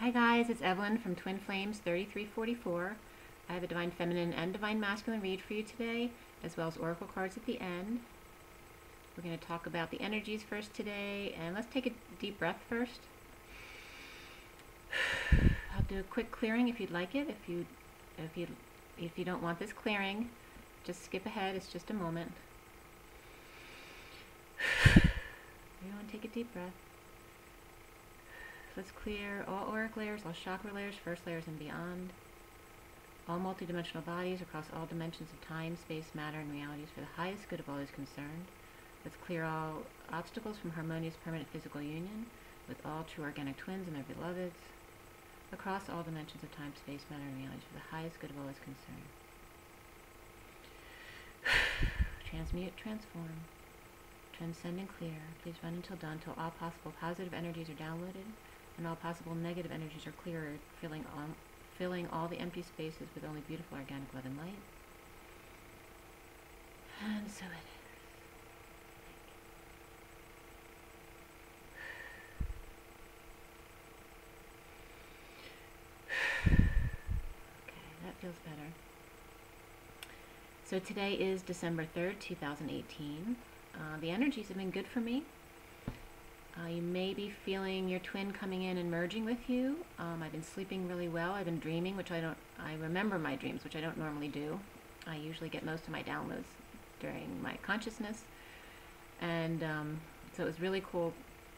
Hi guys, it's Evelyn from Twin Flames 3344. I have a Divine Feminine and Divine Masculine read for you today, as well as Oracle cards at the end. We're going to talk about the energies first today, and let's take a deep breath first. I'll do a quick clearing if you'd like it. If you don't want this clearing, just skip ahead. It's just a moment. Everyone take a deep breath. Let's clear all auric layers, all chakra layers, first layers and beyond. All multidimensional bodies across all dimensions of time, space, matter, and realities for the highest good of all who's concerned. Let's clear all obstacles from harmonious permanent physical union with all true organic twins and their beloveds across all dimensions of time, space, matter, and realities for the highest good of all who's concerned. Transmute, transform, transcend and clear. Please run until done, till all possible positive energies are downloaded and all possible negative energies are cleared, filling all the empty spaces with only beautiful organic love and light. And so it is. Okay, that feels better. So today is December 3rd, 2018. The energies have been good for me. You may be feeling your twin coming in and merging with you. I've been sleeping really well. I've been dreaming, I remember my dreams, which I don't normally do. I usually get most of my downloads during my consciousness. And so it was really cool,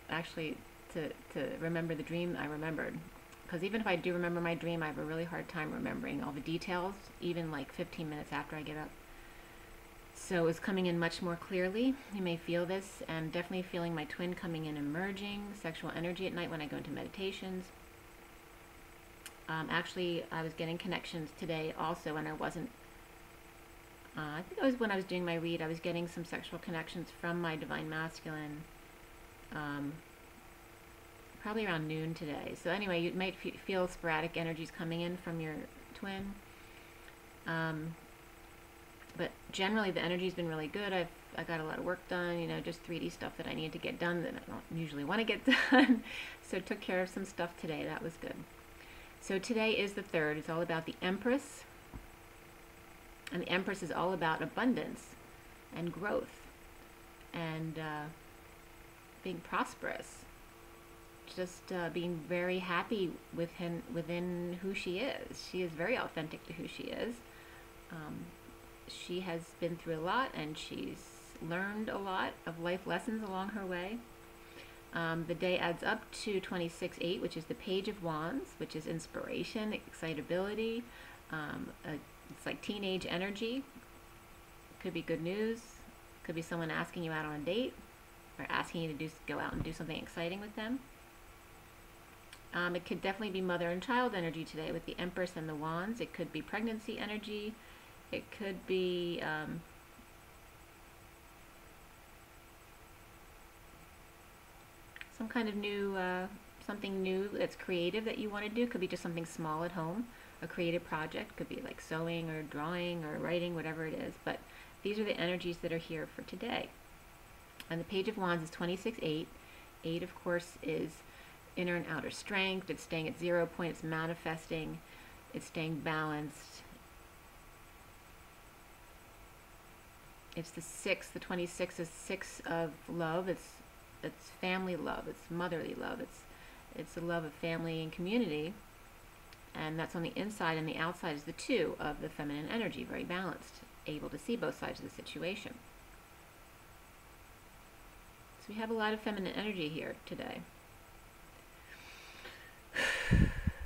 actually, to remember the dream I remembered. Because even if I do remember my dream, I have a really hard time remembering all the details, even like 15 minutes after I get up. So it's coming in much more clearly. You may feel this, and definitely feeling my twin coming in and merging, sexual energy at night when I go into meditations. Actually, I was getting connections today also, and I wasn't, I think it was when I was doing my read, I was getting some sexual connections from my Divine Masculine, probably around noon today. So anyway, you might feel sporadic energies coming in from your twin. But generally the energy's been really good. I got a lot of work done, you know, just 3D stuff that I need to get done that I don't usually want to get done. So took care of some stuff today. That was good. So today is the 3rd. It's all about the Empress. And the Empress is all about abundance and growth and being prosperous. Just being very happy within who she is. She is very authentic to who she is. She has been through a lot, and she's learned a lot of life lessons along her way. The day adds up to 26-8, which is the Page of Wands, which is inspiration, excitability. It's like teenage energy. Could be good news. Could be someone asking you out on a date, or asking you to go out and do something exciting with them. It could definitely be mother and child energy today with the Empress and the Wands. It could be pregnancy energy. It could be some kind of new, something new that's creative that you want to do. Could be just something small at home, a creative project. Could be like sewing or drawing or writing, whatever it is. But these are the energies that are here for today. And the Page of Wands is 26-8. 8, of course, is inner and outer strength. It's staying at 0 point. It's manifesting. It's staying balanced. It's the 6. The 26 is 6 of love. It's family love. It's motherly love. It's the love of family and community. And that's on the inside, and the outside is the 2 of the feminine energy, very balanced, able to see both sides of the situation. So we have a lot of feminine energy here today.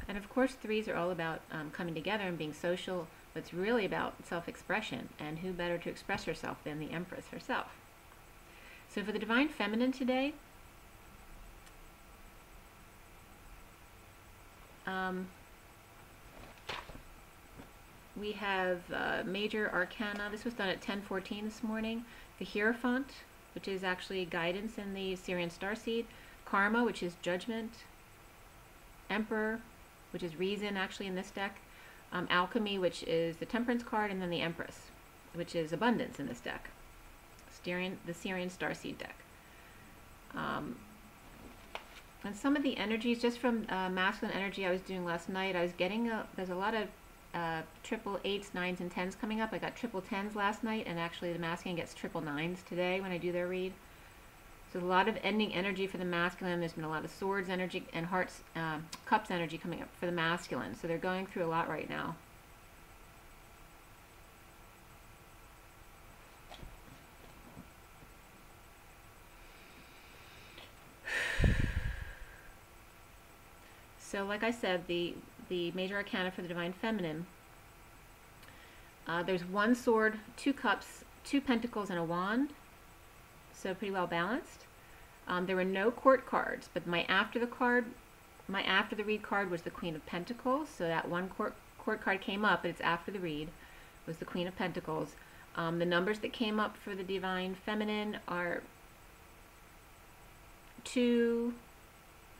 And of course, 3s are all about coming together and being social. But it's really about self-expression, and who better to express herself than the Empress herself. So for the Divine Feminine today, we have Major Arcana. This was done at 10:14 this morning. The Hierophant, which is actually guidance in the Sirian starseed. Karma, which is judgment. Emperor, which is reason actually in this deck. Alchemy, which is the Temperance card, and then the Empress, which is abundance in this deck. The Sirian starseed deck. And some of the energies, just from masculine energy I was doing last night, I was getting, there's a lot of triple eights, nines, and tens coming up. I got triple tens last night, and actually the masculine gets triple nines today when I do their read. So a lot of ending energy for the masculine. There's been a lot of swords energy and hearts, cups energy coming up for the masculine. So they're going through a lot right now. So like I said, the major arcana for the divine feminine, there's one sword, two cups, two pentacles, and a wand. So pretty well balanced. There were no court cards, but my after the read card was the Queen of Pentacles. So that one court card came up, but it's after the read, was the Queen of Pentacles. The numbers that came up for the divine feminine are 2,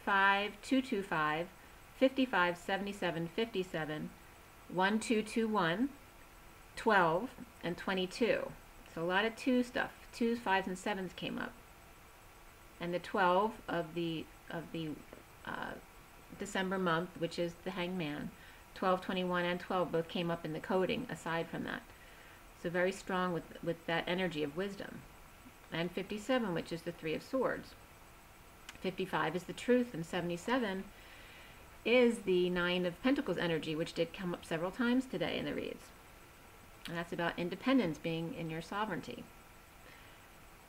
5, 225, 55, 77, 57, 1221, 12, and 22. So a lot of 2 stuff. 2s, 5s, and 7s came up. And the 12 of the December month, which is the Hangman, 12, 21, and 12 both came up in the coding aside from that. So very strong with that energy of wisdom. And 57, which is the Three of Swords. 55 is the truth, and 77 is the Nine of Pentacles energy, which did come up several times today in the reads. And that's about independence, being in your sovereignty.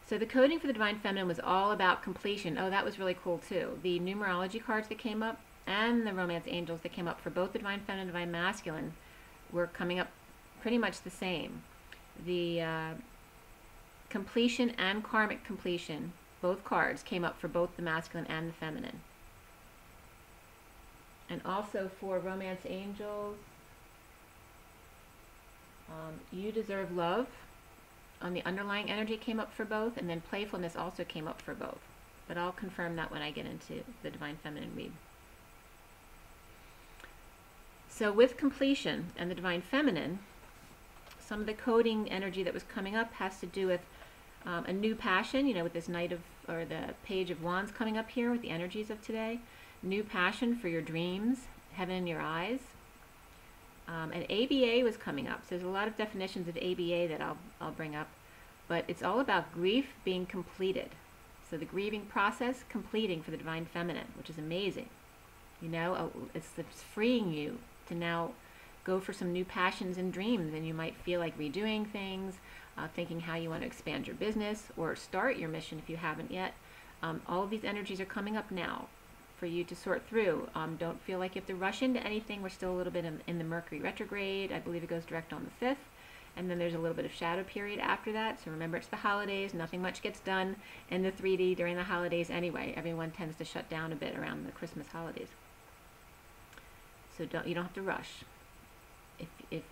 So the coding for the divine feminine was all about completion. Oh, that was really cool too. The numerology cards that came up and the romance angels that came up for both the divine feminine and divine masculine were coming up pretty much the same. The completion and karmic completion, both cards came up for both the masculine and the feminine. And also for romance angels, you deserve love. On the underlying energy came up for both, and then playfulness also came up for both. But I'll confirm that when I get into the divine feminine read. So with completion and the divine feminine, some of the coding energy that was coming up has to do with a new passion, you know, with this Knight of, or the Page of Wands coming up here with the energies of today. New passion for your dreams, heaven in your eyes. And ABA was coming up. So there's a lot of definitions of ABA that I'll bring up. But it's all about grief being completed. So the grieving process completing for the divine feminine, which is amazing. You know, it's freeing you to now go for some new passions and dreams. And you might feel like redoing things, thinking how you want to expand your business or start your mission if you haven't yet. All of these energies are coming up now for you to sort through. Don't feel like you have to rush into anything. We're still a little bit in the Mercury retrograde. I believe it goes direct on the 5th. And then there's a little bit of shadow period after that. So remember, it's the holidays. Nothing much gets done in the 3D during the holidays anyway. Everyone tends to shut down a bit around the Christmas holidays. So you don't have to rush. If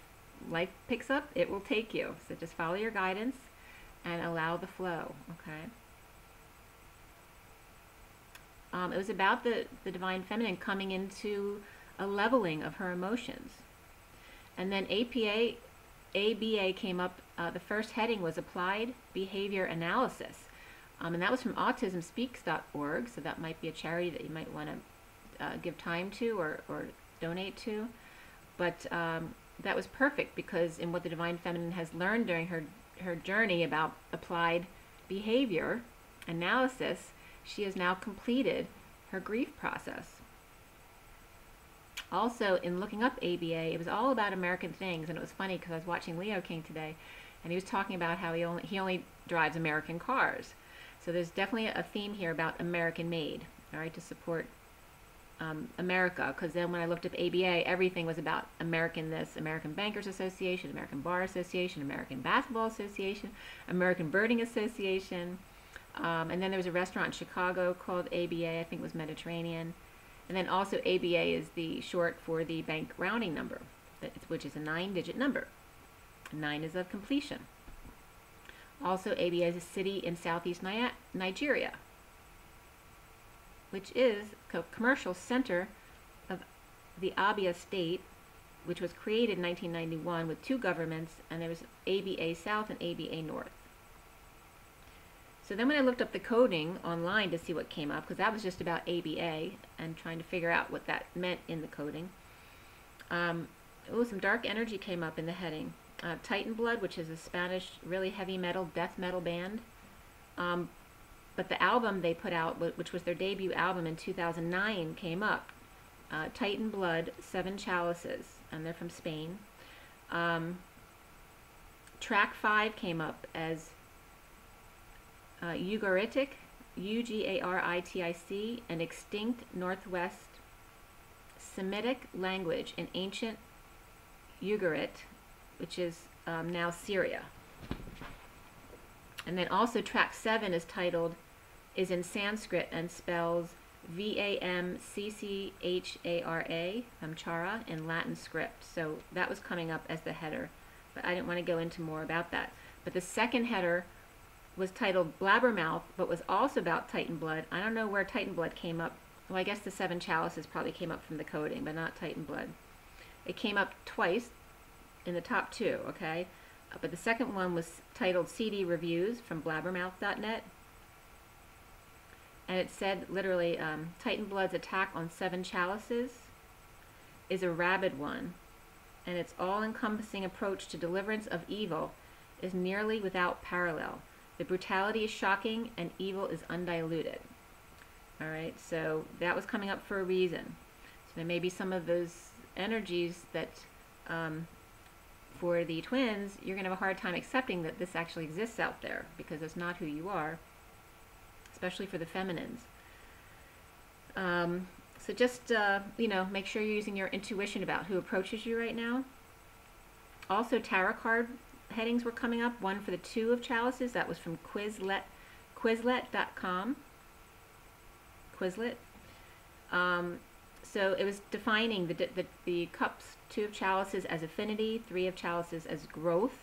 life picks up, it will take you. So just follow your guidance and allow the flow, okay? It was about the divine feminine coming into a leveling of her emotions. And then ABA came up. The first heading was Applied Behavior Analysis. And that was from autismspeaks.org, so that might be a charity that you might want to give time to or donate to. But that was perfect, because in what the divine feminine has learned during her journey about applied behavior analysis, she has now completed her grief process. Also, in looking up ABA, it was all about American things, and it was funny because I was watching Leo King today, and he was talking about how he only drives American cars. So there's definitely a theme here about American made, all right, to support America, because then when I looked up ABA, everything was about American this, American Bankers Association, American Bar Association, American Basketball Association, American Birding Association. And then there was a restaurant in Chicago called ABA, I think it was Mediterranean. And then also ABA is the short for the bank rounding number, which is a 9-digit number. 9 is of completion. Also, ABA is a city in southeast Nigeria, which is a commercial center of the Abia state, which was created in 1991 with 2 governments, and there was ABA South and ABA North. So then when I looked up the coding online to see what came up, because that was just about ABA and trying to figure out what that meant in the coding, some dark energy came up in the heading. Titan Blood, which is a Spanish really heavy metal, death metal band. But the album they put out, which was their debut album in 2009, came up. Titan Blood, 7 Chalices, and they're from Spain. Track 5 came up as Ugaritic, Ugaritic, an extinct Northwest Semitic language in ancient Ugarit, which is now Syria. And then also track 7 is is in Sanskrit and spells Vamcchara, Vamchara, in Latin script. So that was coming up as the header, but I didn't want to go into more about that. But the second header was titled Blabbermouth, but was also about Titan Blood. I don't know where Titan Blood came up. Well, I guess the 7 Chalices probably came up from the coding, but not Titan Blood. It came up twice in the top 2, okay? But the second one was titled CD Reviews from blabbermouth.net. And it said literally, Titan Blood's attack on 7 Chalices is a rabid one, and its all-encompassing approach to deliverance of evil is nearly without parallel. The brutality is shocking, and evil is undiluted. All right, so that was coming up for a reason. So there may be some of those energies that, for the twins, you're going to have a hard time accepting that this actually exists out there, because it's not who you are, especially for the feminines. So just, make sure you're using your intuition about who approaches you right now. Also, tarot card headings were coming up. One for the 2 of Chalices. That was from Quizlet.com. Quizlet. So it was defining the cups, 2 of Chalices as affinity, 3 of Chalices as growth.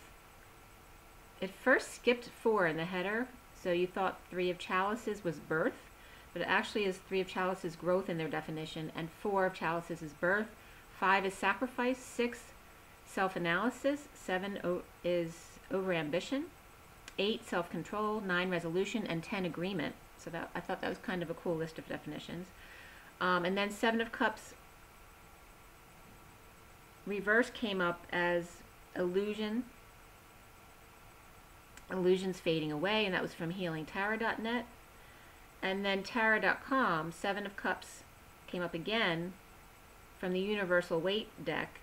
It first skipped 4 in the header, so you thought 3 of Chalices was birth, but it actually is 3 of Chalices growth in their definition, and 4 of Chalices is birth, 5 is sacrifice, 6 self-analysis, 7 is overambition, 8 self-control, 9 resolution, and 10 agreement. So that, I thought that was kind of a cool list of definitions. And then 7 of Cups reverse came up as illusion. Illusions fading away, and that was from healingtarot.net. And then tarot.com, 7 of Cups came up again from the Universal Weight deck,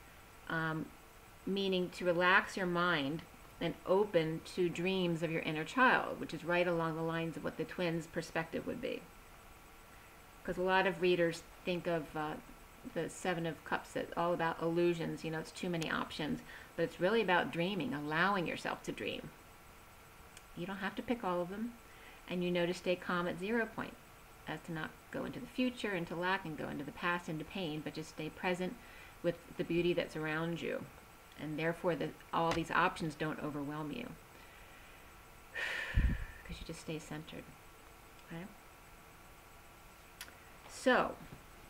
meaning to relax your mind and open to dreams of your inner child, which is right along the lines of what the twins' perspective would be. Because a lot of readers think of the 7 of Cups as all about illusions, it's too many options, but it's really about dreaming, allowing yourself to dream. You don't have to pick all of them, and you know to stay calm at 0 point, as to not go into the future, into lack, and go into the past, into pain, but just stay present with the beauty that's around you. And therefore, all these options don't overwhelm you, because you just stay centered. Okay? So,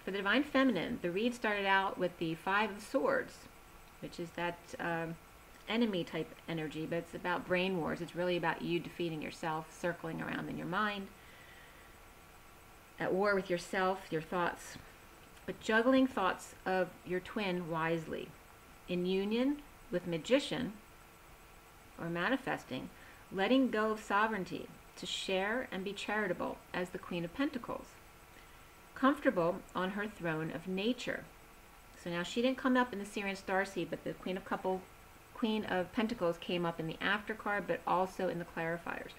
for the Divine Feminine, the read started out with the 5 of Swords, which is that enemy type energy, but it's about brain wars. It's really about you defeating yourself, circling around in your mind, at war with yourself, your thoughts, but juggling thoughts of your twin wisely. In union with Magician, or manifesting, letting go of sovereignty to share and be charitable as the Queen of Pentacles. Comfortable on her throne of nature. So now she didn't come up in the Sirian Starseed, but the Queen of Pentacles came up in the after card, but also in the clarifiers.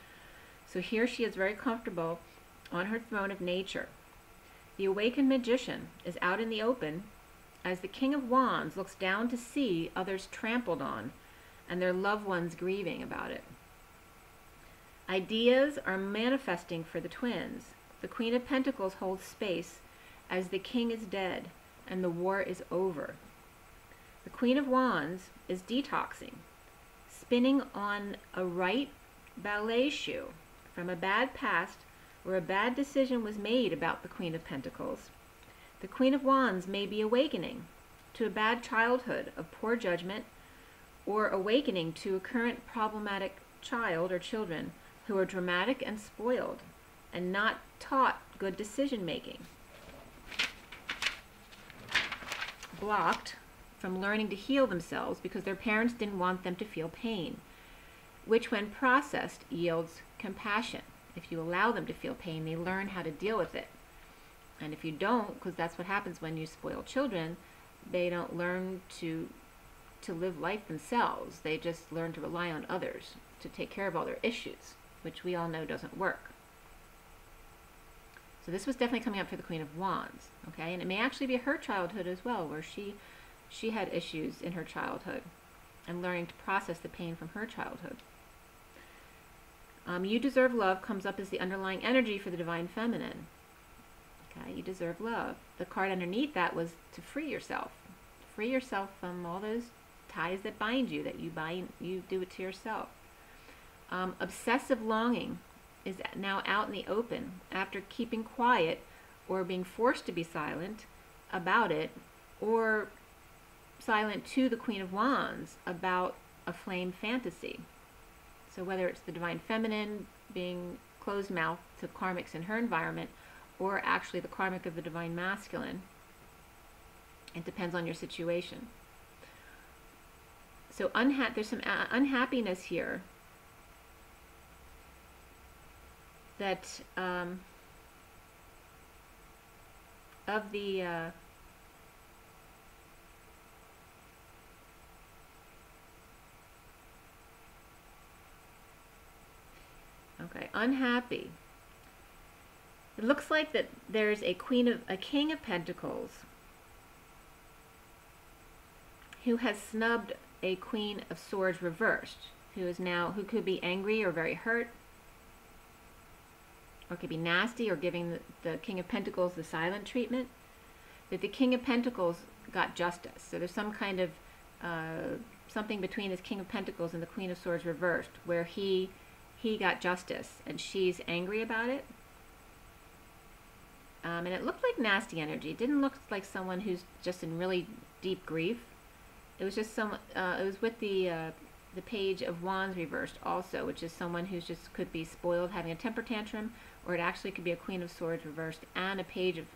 So here she is very comfortable on her throne of nature. The awakened Magician is out in the open as the King of Wands looks down to see others trampled on and their loved ones grieving about it. Ideas are manifesting for the twins. The Queen of Pentacles holds space as the King is dead and the war is over. The Queen of Wands is detoxing, spinning on a right ballet shoe from a bad past where a bad decision was made about the Queen of Pentacles. The Queen of Wands may be awakening to a bad childhood of poor judgment, or awakening to a current problematic child or children who are dramatic and spoiled and not taught good decision making. Blocked from learning to heal themselves because their parents didn't want them to feel pain, which when processed yields compassion. If you allow them to feel pain, they learn how to deal with it. And if you don't, because that's what happens when you spoil children, they don't learn to live life themselves. They just learn to rely on others to take care of all their issues, which we all know doesn't work. So this was definitely coming up for the Queen of Wands, okay? And it may actually be her childhood as well, where she had issues in her childhood and learning to process the pain from her childhood. You deserve love comes up as the underlying energy for the Divine Feminine. Okay, you deserve love. The card underneath that was to free yourself. Free yourself from all those ties that bind you, that you do it to yourself. Obsessive longing is now out in the open after keeping quiet or being forced to be silent about it, or silent to the Queen of Wands about a flame fantasy. So whether it's the Divine Feminine being closed-mouthed to karmics in her environment, or actually the karmic of the Divine Masculine, it depends on your situation. So there's some unhappiness here that of the okay, unhappy. It looks like that there's a King of Pentacles who has snubbed a Queen of Swords reversed, who could be angry or very hurt, or could be nasty or giving the King of Pentacles the silent treatment. That the King of Pentacles got justice. So there's some kind of something between this King of Pentacles and the Queen of Swords reversed, where he got justice and she's angry about it. And it looked like nasty energy. It didn't look like someone who's just in really deep grief. It was just it was with the Page of Wands reversed also, which is someone who's just could be spoiled, having a temper tantrum, or it actually could be a Queen of Swords reversed and a Page of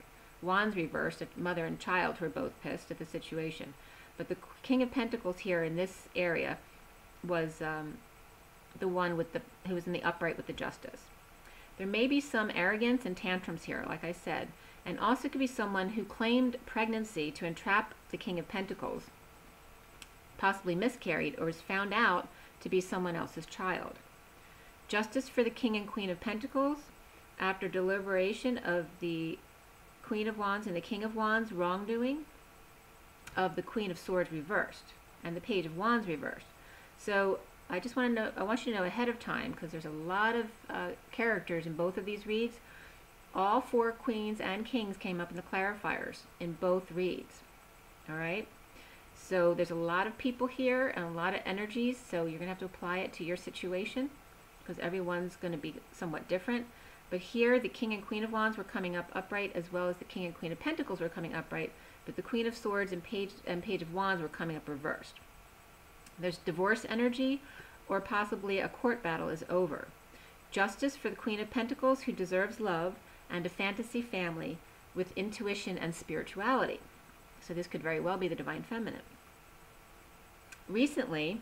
Wands reversed, a mother and child who are both pissed at the situation. But the King of Pentacles here in this area was the one who was in the upright with the Justice. There may be some arrogance and tantrums here, like I said, and also could be someone who claimed pregnancy to entrap the King of Pentacles, possibly miscarried, or was found out to be someone else's child. Justice for the King and Queen of Pentacles after deliberation of the Queen of Wands and the King of Wands wrongdoing of the Queen of Swords reversed and the Page of Wands reversed. So I want you to know ahead of time, because there's a lot of characters in both of these reads. All four queens and kings came up in the clarifiers in both reads. All right? So there's a lot of people here and a lot of energies, so you're going to have to apply it to your situation, because everyone's going to be somewhat different. But here, the King and Queen of Wands were coming up upright, as well as the King and Queen of Pentacles were coming upright, but the Queen of Swords and Page of Wands were coming up reversed. There's divorce energy, or possibly a court battle is over. Justice for the Queen of Pentacles, who deserves love, and a fantasy family with intuition and spirituality. So this could very well be the Divine Feminine. Recently,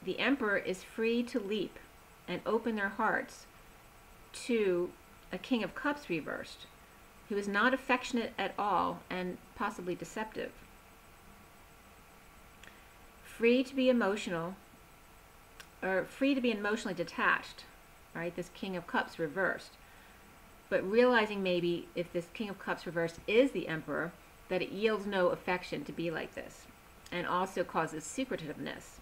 the Emperor is free to leap and open their hearts to a King of Cups reversed, who is not affectionate at all and possibly deceptive. Free to be emotional, or free to be emotionally detached, right? This King of Cups reversed. But realizing maybe if this King of Cups reversed is the Emperor, that it yields no affection to be like this, and also causes secretiveness.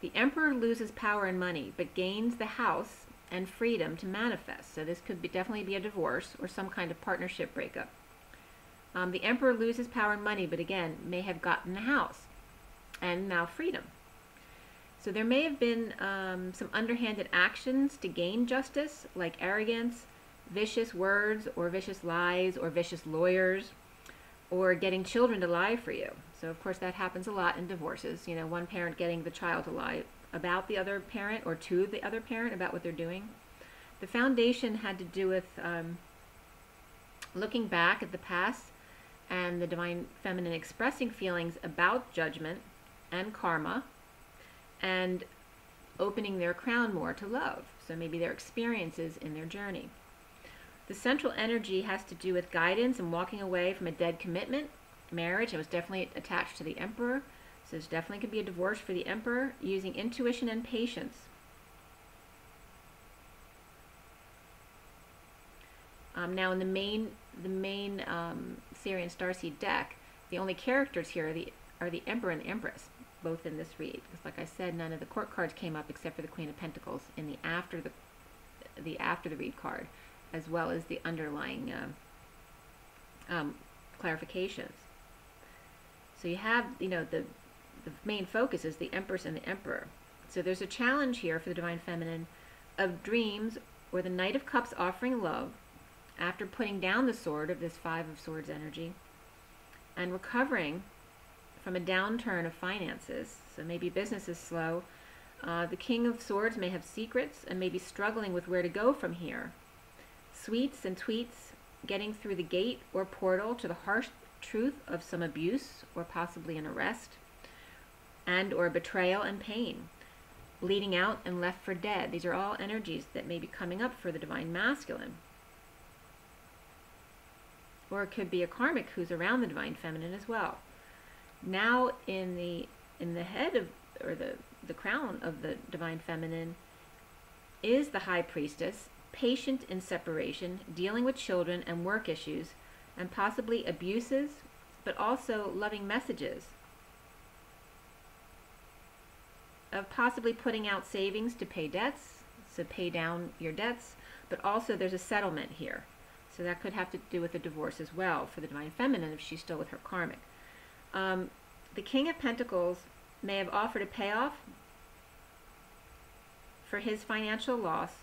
The Emperor loses power and money, but gains the house and freedom to manifest. So this could definitely be a divorce or some kind of partnership breakup. The Emperor loses power and money, but again, may have gotten the house and now freedom. So there may have been some underhanded actions to gain justice, like arrogance, vicious words, or vicious lies, or vicious lawyers, or getting children to lie for you. So of course that happens a lot in divorces. You know, one parent getting the child to lie about the other parent or to the other parent about what they're doing. The foundation had to do with looking back at the past and the Divine Feminine expressing feelings about judgment and karma and opening their crown more to love. So maybe their experiences in their journey. The central energy has to do with guidance and walking away from a dead commitment, marriage. It was definitely attached to the Emperor. So there's definitely could be a divorce for the Emperor, using intuition and patience. Now in the main Sirian Starseed deck, the only characters here are the Emperor and the Empress, both in this read. Because like I said, none of the court cards came up except for the Queen of Pentacles in the after the read card, as well as the underlying clarifications. So you have, the main focus is the Empress and the Emperor. So there's a challenge here for the Divine Feminine of dreams or the Knight of Cups offering love after putting down the sword of this Five of Swords energy and recovering from a downturn of finances. So maybe business is slow. The King of Swords may have secrets and may be struggling with where to go from here. Sweets and tweets, getting through the gate or portal to the harsh truth of some abuse or possibly an arrest, and or betrayal and pain, bleeding out and left for dead. These are all energies that may be coming up for the Divine Masculine. Or it could be a karmic who's around the Divine Feminine as well. Now in the head of, or the crown of the Divine Feminine is the High Priestess, patient in separation, dealing with children and work issues, and possibly abuses, but also loving messages of possibly putting out savings to pay debts, so pay down your debts, but also there's a settlement here. So that could have to do with a divorce as well for the Divine Feminine if she's still with her karmic. The King of Pentacles may have offered a payoff for his financial loss,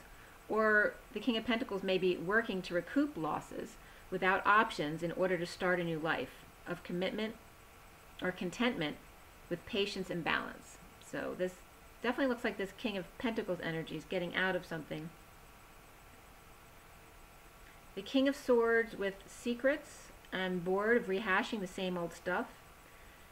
or the King of Pentacles may be working to recoup losses without options in order to start a new life of commitment or contentment with patience and balance. So this definitely looks like this King of Pentacles energy is getting out of something. The King of Swords with secrets and bored of rehashing the same old stuff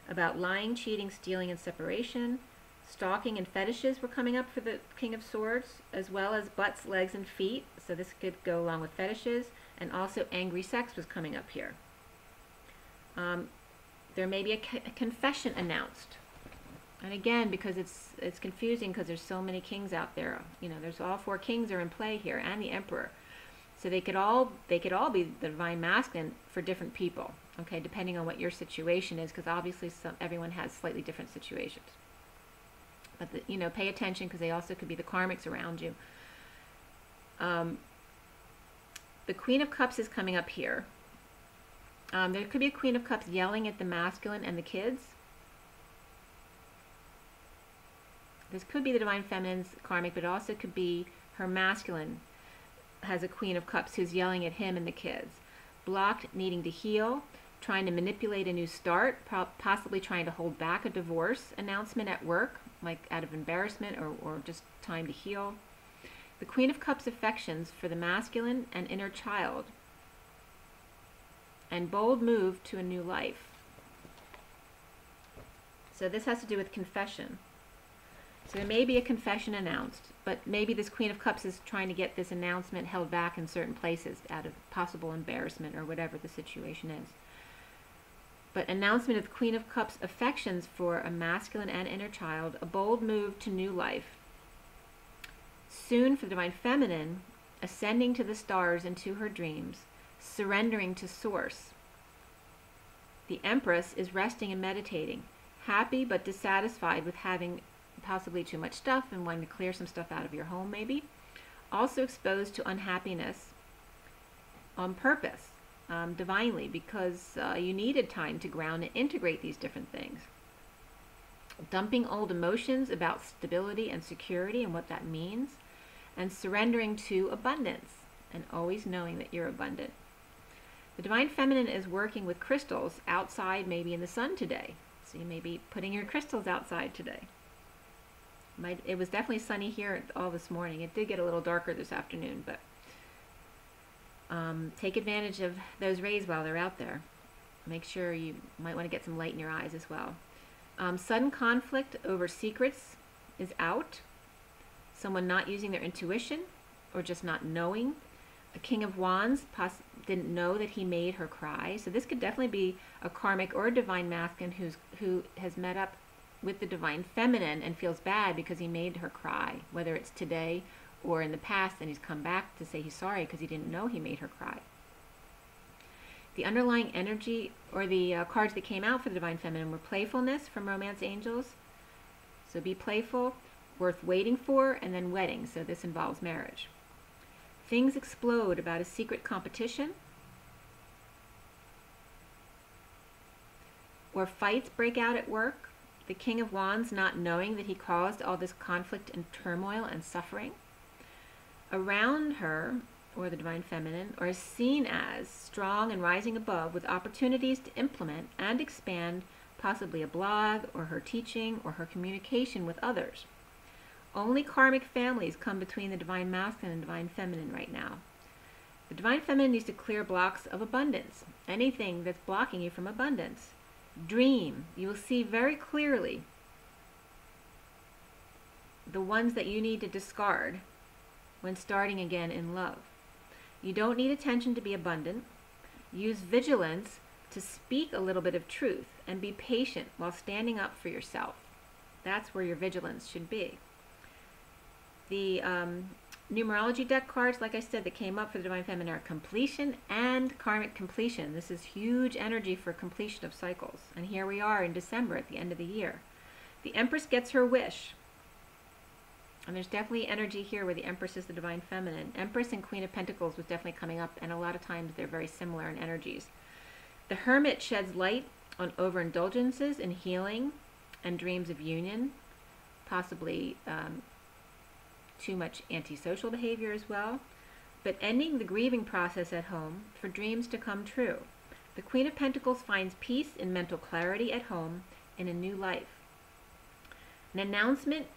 about lying, cheating, stealing, and separation. Stalking and fetishes were coming up for the King of Swords, as well as butts, legs, and feet. So this could go along with fetishes. And also angry sex was coming up here. There may be a confession announced. And again, because it's confusing because there's so many kings out there. There's all four kings are in play here, and the Emperor. So they could all be the Divine Masculine for different people, okay, depending on what your situation is, because obviously everyone has slightly different situations. But pay attention, because they also could be the karmics around you. The Queen of Cups is coming up here. There could be a Queen of Cups yelling at the masculine and the kids. This could be the Divine Feminine's karmic, but it also could be her masculine has a Queen of Cups who's yelling at him and the kids. Blocked, needing to heal, trying to manipulate a new start, possibly trying to hold back a divorce announcement at work, like out of embarrassment or just time to heal. The Queen of Cups affections for the masculine and inner child, and bold move to a new life. So this has to do with confession. So there may be a confession announced, but maybe this Queen of Cups is trying to get this announcement held back in certain places out of possible embarrassment or whatever the situation is. But announcement of the Queen of Cups affections for a masculine and inner child, a bold move to new life. Soon for the Divine Feminine, ascending to the stars and to her dreams, surrendering to Source. The Empress is resting and meditating, happy but dissatisfied with having possibly too much stuff and wanting to clear some stuff out of your home maybe. Also exposed to unhappiness on purpose, divinely, because you needed time to ground and integrate these different things. Dumping old emotions about stability and security and what that means, and surrendering to abundance and always knowing that you're abundant. The Divine Feminine is working with crystals outside, maybe in the sun today. So you may be putting your crystals outside today. It was definitely sunny here all this morning. It did get a little darker this afternoon, but take advantage of those rays while they're out there. Make sure you might want to get some light in your eyes as well. Sudden conflict over secrets is out. Someone not using their intuition or just not knowing. A King of Wands didn't know that he made her cry. So this could definitely be a karmic or a divine masculine who has met up with the divine feminine and feels bad because he made her cry, whether it's today or in the past, and he's come back to say he's sorry because he didn't know he made her cry. The underlying energy, or the cards that came out for the divine feminine, were playfulness from Romance Angels. So be playful, worth waiting for, and then wedding. So this involves marriage. Things explode about a secret competition, or fights break out at work. The King of Wands not knowing that he caused all this conflict and turmoil and suffering. Around her, or the divine feminine, or is seen as strong and rising above with opportunities to implement and expand possibly a blog or her teaching or her communication with others. Only karmic families come between the divine masculine and divine feminine right now. The divine feminine needs to clear blocks of abundance, anything that's blocking you from abundance. Dream. You will see very clearly the ones that you need to discard when starting again in love. You don't need attention to be abundant. Use vigilance to speak a little bit of truth and be patient while standing up for yourself. That's where your vigilance should be. The numerology deck cards, like I said, that came up for the divine feminine are completion and karmic completion. This is huge energy for completion of cycles. And here we are in December at the end of the year. The Empress gets her wish. And there's definitely energy here where the Empress is the divine feminine. Empress and Queen of Pentacles was definitely coming up, and a lot of times they're very similar in energies. The Hermit sheds light on overindulgences in healing and dreams of union, possibly too much antisocial behavior as well, but ending the grieving process at home for dreams to come true. The Queen of Pentacles finds peace in mental clarity at home in a new life. An announcement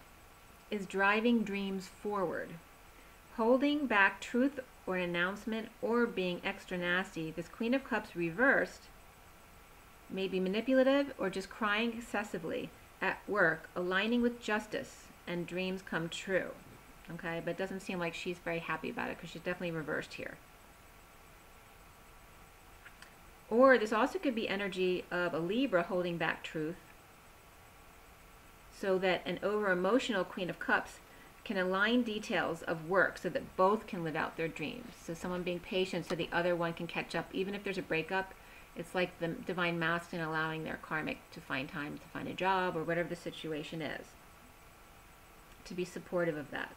is driving dreams forward. Holding back truth or an announcement or being extra nasty, this Queen of Cups reversed may be manipulative or just crying excessively at work, aligning with justice, and dreams come true. Okay, but it doesn't seem like she's very happy about it because she's definitely reversed here. Or this also could be energy of a Libra holding back truth so that an over-emotional Queen of Cups can align details of work so that both can live out their dreams. So someone being patient so the other one can catch up. Even if there's a breakup, it's like the divine masculine allowing their karmic to find time to find a job or whatever the situation is, to be supportive of that.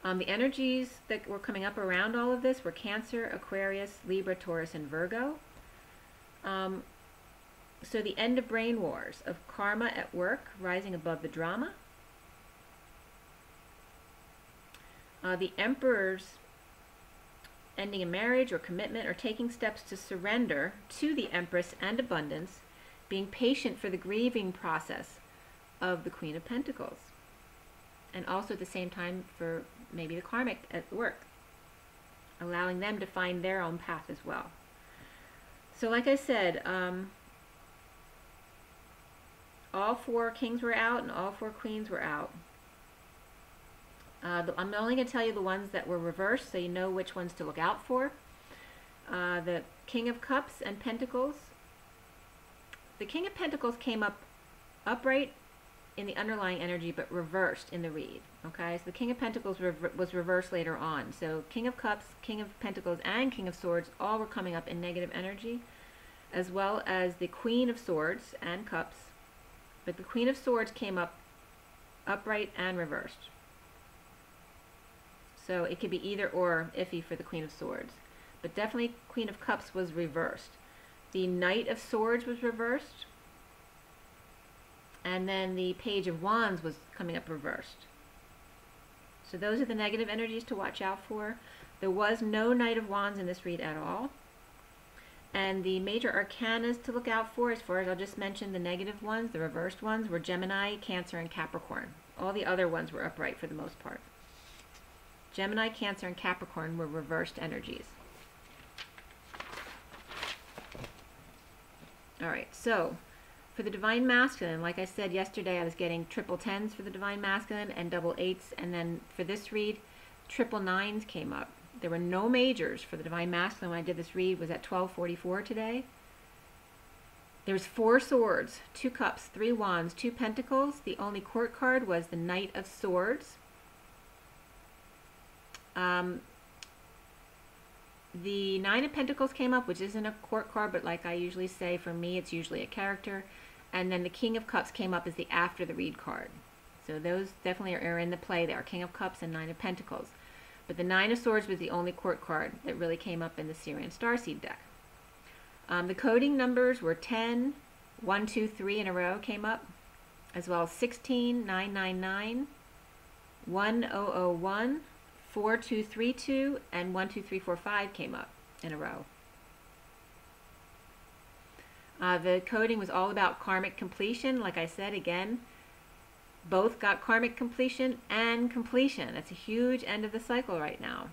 The energies that were coming up around all of this were Cancer, Aquarius, Libra, Taurus, and Virgo. So the end of brain wars, of karma at work, rising above the drama. The Emperor's ending a marriage or commitment or taking steps to surrender to the Empress and abundance, being patient for the grieving process of the Queen of Pentacles. And also at the same time for maybe the karmic at work, allowing them to find their own path as well. So like I said, all four kings were out and all four queens were out. I'm only going to tell you the ones that were reversed so you know which ones to look out for. The King of Cups and Pentacles. The King of Pentacles came up upright in the underlying energy but reversed in the read. Okay, so the King of Pentacles was reversed later on. So King of Cups, King of Pentacles, and King of Swords all were coming up in negative energy, as well as the Queen of Swords and Cups. But the Queen of Swords came up upright and reversed. So it could be either or iffy for the Queen of Swords. But definitely Queen of Cups was reversed. The Knight of Swords was reversed. And then the Page of Wands was coming up reversed. So those are the negative energies to watch out for. There was no Knight of Wands in this read at all. And the major arcanas to look out for, as far as I'll just mention the negative ones, the reversed ones, were Gemini, Cancer, and Capricorn. All the other ones were upright for the most part. Gemini, Cancer, and Capricorn were reversed energies. Alright, so for the Divine Masculine, like I said yesterday, I was getting triple tens for the Divine Masculine and double eights, and then for this read, triple nines came up. There were no majors for the Divine Masculine when I did this read. Was at 12:44 today. There's 4 swords, 2 cups, 3 wands, 2 pentacles. The only court card was the Knight of Swords. The Nine of Pentacles came up, which isn't a court card, but like I usually say, for me, it's usually a character. And then the King of Cups came up as the after the read card. So those definitely are in the play there, King of Cups and Nine of Pentacles. But the Nine of Swords was the only court card that really came up in the Sirian Starseed deck. The coding numbers were 10, 1, 2, 3 in a row came up, as well as 16, 999, 1001, 4232, and 12345 came up in a row. The coding was all about karmic completion. Like I said, again, both got karmic completion and completion. That's a huge end of the cycle right now.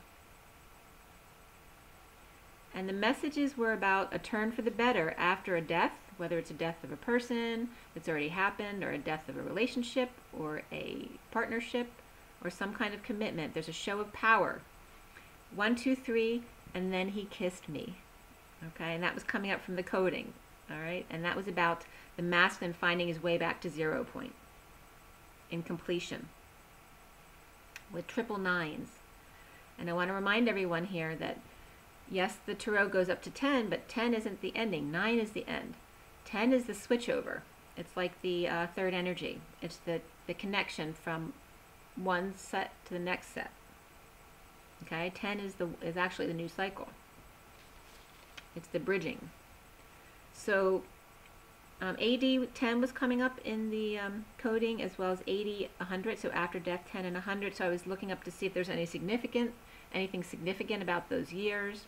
And the messages were about a turn for the better after a death, whether it's a death of a person that's already happened, or a death of a relationship, or a partnership, or some kind of commitment. There's a show of power. 1, 2, 3, and then he kissed me. Okay, and that was coming up from the coding. All right, and that was about the masculine finding his way back to 0 point in completion with triple nines. And I want to remind everyone here that yes, the tarot goes up to 10, but 10 isn't the ending. 9 is the end. 10 is the switchover. It's like the third energy. It's the connection from one set to the next set. Okay, 10 is actually the new cycle. It's the bridging. So AD 10 was coming up in the coding, as well as 80, 100. So after death, 10 and 100. So I was looking up to see if there's anything significant about those years.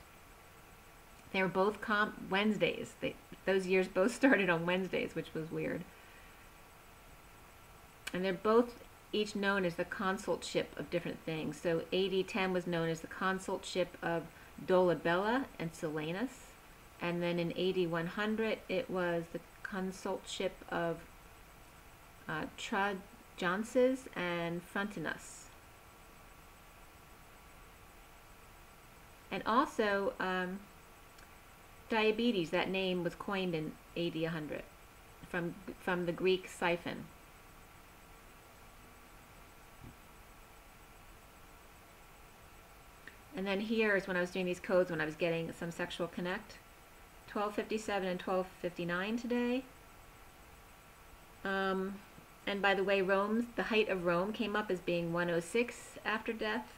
They were both Wednesdays. Those years both started on Wednesdays, which was weird. And they're both each known as the consultship of different things. So AD 10 was known as the consultship of Dolabella and Silenus. And then in AD 100, it was the consultship of Trajances and Frontinus. And also, diabetes, that name was coined in AD 100 from the Greek siphon. And then here is when I was doing these codes, when I was getting some sexual connect. 1257 and 1259 today. And by the way, the height of Rome came up as being 106 after death.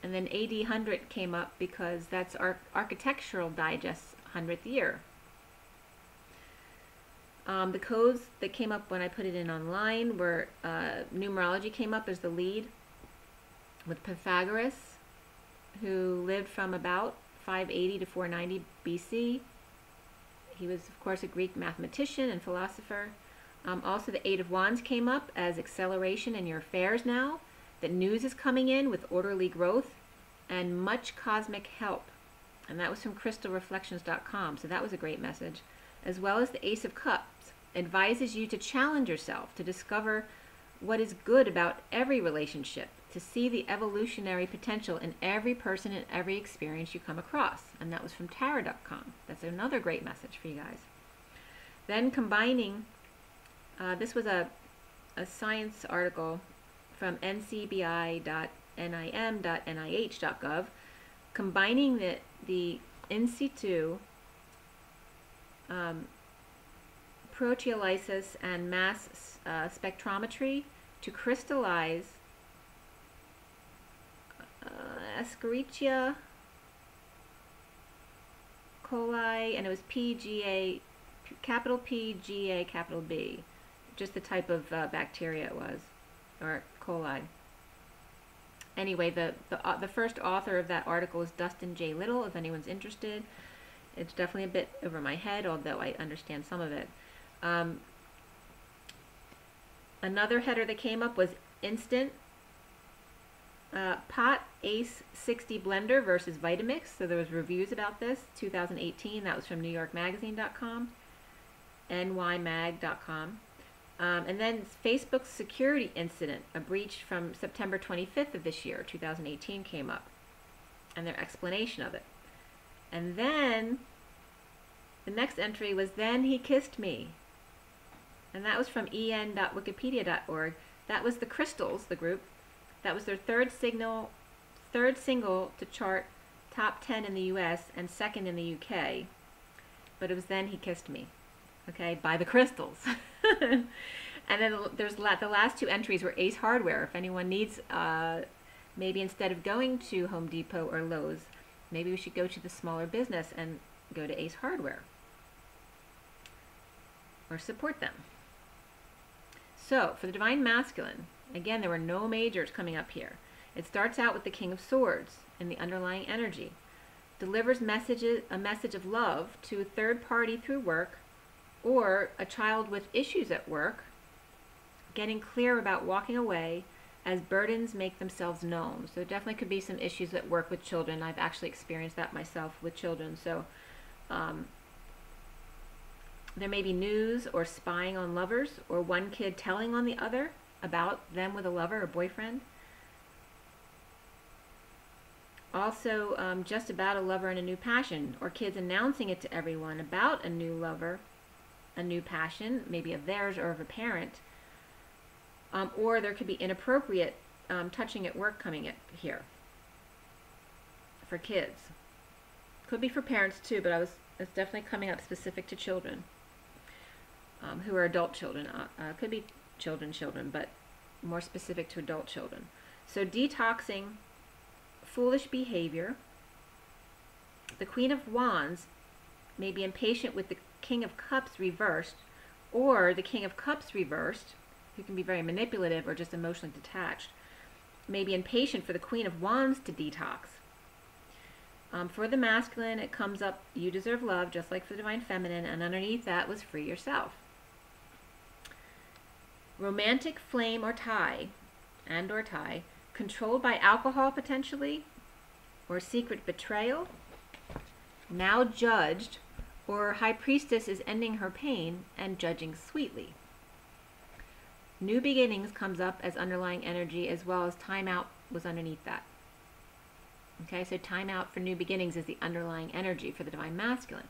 And then AD 100 came up because that's our Architectural Digest's 100th year. The codes that came up when I put it in online were numerology came up as the lead, with Pythagoras, who lived from about 580 to 490 BC. He was, of course, a Greek mathematician and philosopher. Also, the Eight of Wands came up as acceleration in your affairs now, that news is coming in with orderly growth and much cosmic help. And that was from crystalreflections.com, so that was a great message. As well as the Ace of Cups advises you to challenge yourself, to discover what is good about every relationship, to see the evolutionary potential in every person and every experience you come across. And that was from tarot.com. That's another great message for you guys. Then combining, this was a science article from ncbi.nim.nih.gov, combining the in situ proteolysis and mass spectrometry to crystallize Escherichia coli, and it was PGA, capital P, GA, capital B, just the type of bacteria it was, or coli. Anyway, the first author of that article is Dustin J. Little, if anyone's interested. It's definitely a bit over my head, although I understand some of it. Another header that came up was instant pot Ace 60 blender versus Vitamix. So there was reviews about this, 2018. That was from NewYorkMagazine.com, NYMag.com. And then Facebook's security incident, a breach from September 25th of this year, 2018, came up, and their explanation of it. And then the next entry was, "Then he kissed me." And that was from en.wikipedia.org. That was the Crystals, the group. That was their third single to chart top 10 in the US and second in the UK. But it was "Then he kissed me," okay, by the Crystals. And then there's the last two entries were Ace Hardware. If anyone needs, maybe instead of going to Home Depot or Lowe's, maybe we should go to the smaller business and go to Ace Hardware or support them. So for the Divine Masculine, again, there were no majors coming up here. It starts out with the King of Swords in the underlying energy. Delivers a message of love to a third party through work, or a child with issues at work, getting clear about walking away as burdens make themselves known. So it definitely could be some issues at work with children. I've actually experienced that myself with children. So there may be news or spying on lovers, or one kid telling on the other about them with a lover or boyfriend. Also, just about a lover and a new passion, or kids announcing it to everyone about a new lover, a new passion, maybe of theirs or of a parent. Or there could be inappropriate touching at work coming at here for kids. Could be for parents too, but it's definitely coming up specific to children who are adult children. Could be children, but more specific to adult children. So detoxing foolish behavior. The Queen of Wands may be impatient with the King of Cups reversed, or the King of Cups reversed, who can be very manipulative or just emotionally detached, may be impatient for the Queen of Wands to detox. For the masculine, it comes up, you deserve love, just like for the Divine Feminine, and underneath that was free yourself. Romantic flame or tie, controlled by alcohol potentially, or secret betrayal, now judged, or High Priestess is ending her pain and judging sweetly. New beginnings comes up as underlying energy, as well as timeout was underneath that. Okay, so timeout for new beginnings is the underlying energy for the Divine Masculine.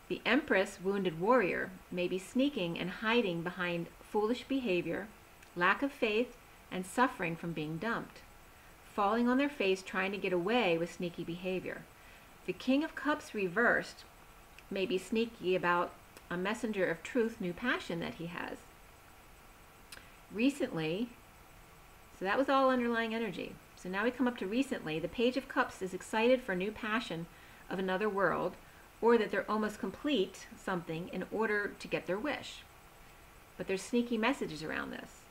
The Empress, wounded warrior, may be sneaking and hiding behind foolish behavior, lack of faith, and suffering from being dumped, falling on their face trying to get away with sneaky behavior. The King of Cups reversed may be sneaky about a messenger of truth, new passion that he has. Recently, so that was all underlying energy. So now we come up to recently. The Page of Cups is excited for new passion of another world, or that they're almost complete something in order to get their wish. But there's sneaky messages around this.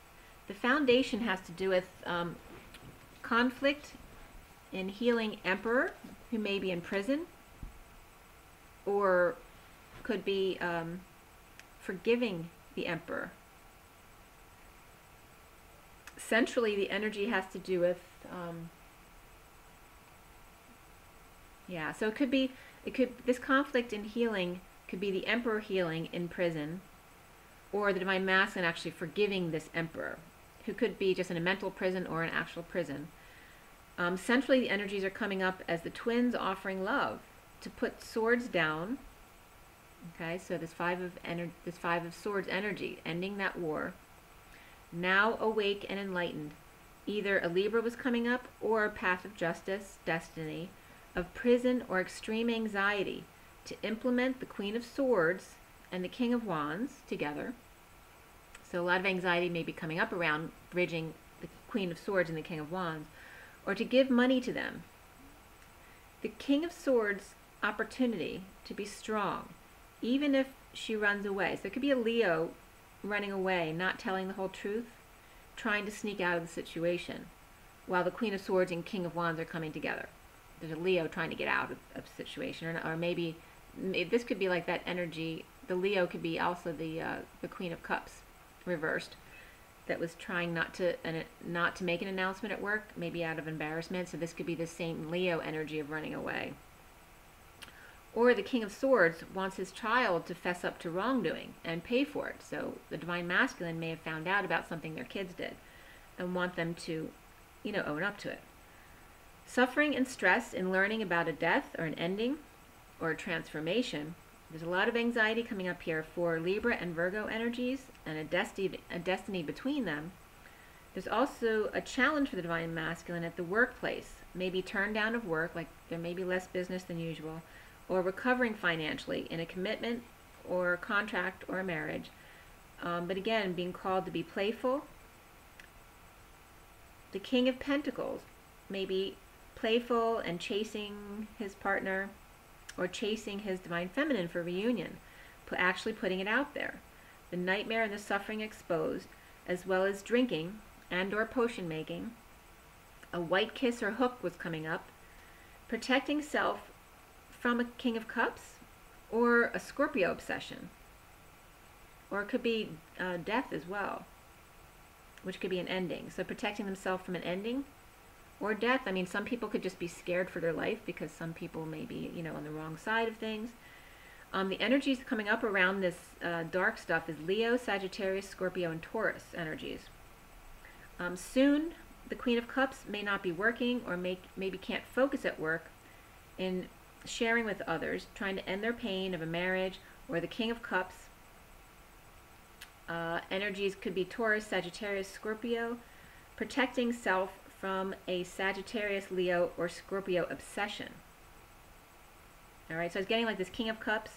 The Foundation has to do with conflict in healing Emperor, who may be in prison, or could be forgiving the Emperor. Centrally, the energy has to do with, so this conflict in healing could be the Emperor healing in prison, or the Divine Masculine actually forgiving this Emperor, who could be just in a mental prison or an actual prison. Centrally, the energies are coming up as the twins offering love to put swords down. Okay, so this five of Swords energy, ending that war. Now awake and enlightened. Either a Libra was coming up, or a path of justice, destiny, of prison or extreme anxiety, to implement the Queen of Swords and the King of Wands together. So a lot of anxiety may be coming up around bridging the Queen of Swords and the King of Wands, or to give money to them. The King of Swords opportunity to be strong, even if she runs away. So it could be a Leo running away, not telling the whole truth, trying to sneak out of the situation, while the Queen of Swords and King of Wands are coming together. There's a Leo trying to get out of a situation, or maybe this could be like that energy. The Leo could be also the Queen of Cups reversed. that was trying not to make an announcement at work, maybe out of embarrassment. So this could be the same Leo energy of running away. Or the King of Swords wants his child to fess up to wrongdoing and pay for it. So the Divine Masculine may have found out about something their kids did and want them to, own up to it. Suffering and stress in learning about a death or an ending or a transformation. There's a lot of anxiety coming up here for Libra and Virgo energies and a destiny between them. There's also a challenge for the Divine Masculine at the workplace. Maybe turn down of work, like there may be less business than usual, or recovering financially in a commitment or a contract or a marriage. But again, being called to be playful. The King of Pentacles may be playful and chasing his partner or chasing his Divine Feminine for reunion, actually putting it out there. The nightmare and the suffering exposed, as well as drinking and or potion making. A white kiss or hook was coming up. Protecting self from a King of Cups or a Scorpio obsession. Or it could be death as well, which could be an ending. So protecting themselves from an ending or death. I mean, some people could just be scared for their life because some people may be, on the wrong side of things. The energies coming up around this dark stuff is Leo, Sagittarius, Scorpio, and Taurus energies. Soon, the Queen of Cups may not be working or maybe can't focus at work in sharing with others, trying to end their pain of a marriage, or the King of Cups. Energies could be Taurus, Sagittarius, Scorpio, protecting self from a Sagittarius, Leo, or Scorpio obsession. Alright, so I was getting like this King of Cups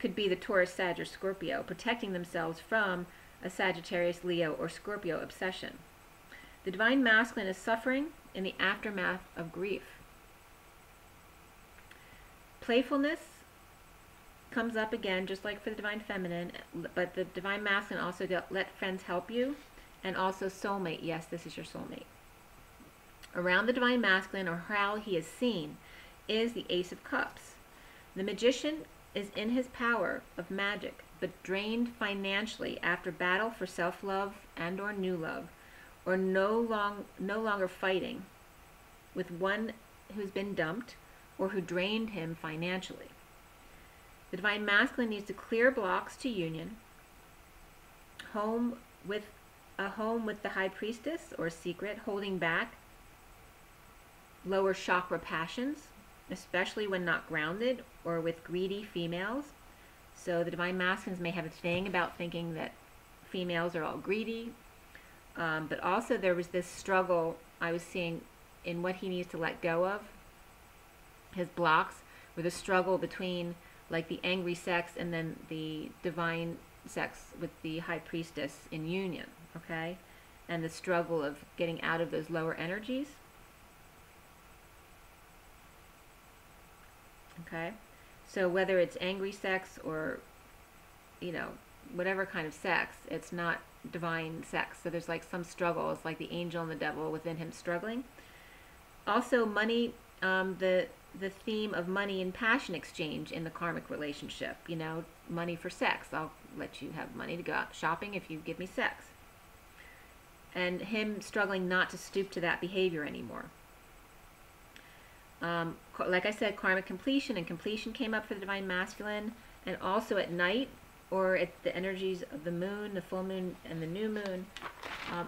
could be the Taurus, Sag, or Scorpio, protecting themselves from a Sagittarius, Leo, or Scorpio obsession. The Divine Masculine is suffering in the aftermath of grief. Playfulness comes up again, just like for the Divine Feminine, but the Divine Masculine also let friends help you, and also soulmate. Yes, this is your soulmate. Around the Divine Masculine, or how he is seen, is the Ace of Cups. The Magician is in his power of magic, but drained financially after battle for self-love and or new love, or no longer fighting with one who's been dumped or who drained him financially. The Divine Masculine needs to clear blocks to union, a home with the High Priestess or secret, holding back lower chakra passions, especially when not grounded or with greedy females. So the Divine Masculines may have a thing about thinking that females are all greedy, but also there was this struggle I was seeing in what he needs to let go of. His blocks were the struggle between like the angry sex and then the divine sex with the High Priestess in union, okay? And the struggle of getting out of those lower energies. Okay? So whether it's angry sex or, whatever kind of sex, it's not divine sex. So there's like some struggle. It's like the angel and the devil within him struggling. Also money, the theme of money and passion exchange in the karmic relationship. Money for sex. I'll let you have money to go out shopping if you give me sex. And him struggling not to stoop to that behavior anymore. Like I said, karmic completion and completion came up for the Divine Masculine, and also at night, or at the energies of the moon, the full moon, and the new moon,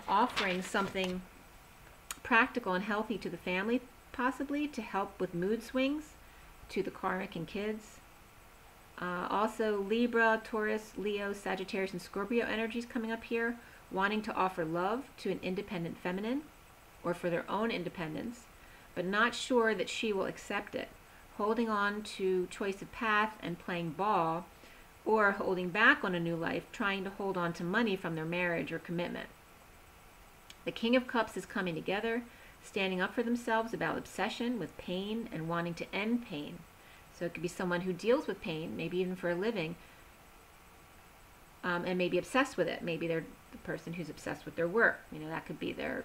offering something practical and healthy to the family, possibly to help with mood swings, to the karmic and kids. Also Libra, Taurus, Leo, Sagittarius, and Scorpio energies coming up here, wanting to offer love to an independent feminine, or for their own independence, but not sure that she will accept it, holding on to choice of path and playing ball, or holding back on a new life, trying to hold on to money from their marriage or commitment. The King of Cups is coming together, standing up for themselves about obsession with pain and wanting to end pain. So it could be someone who deals with pain, maybe even for a living, and maybe obsessed with it. Maybe they're the person who's obsessed with their work. That could be their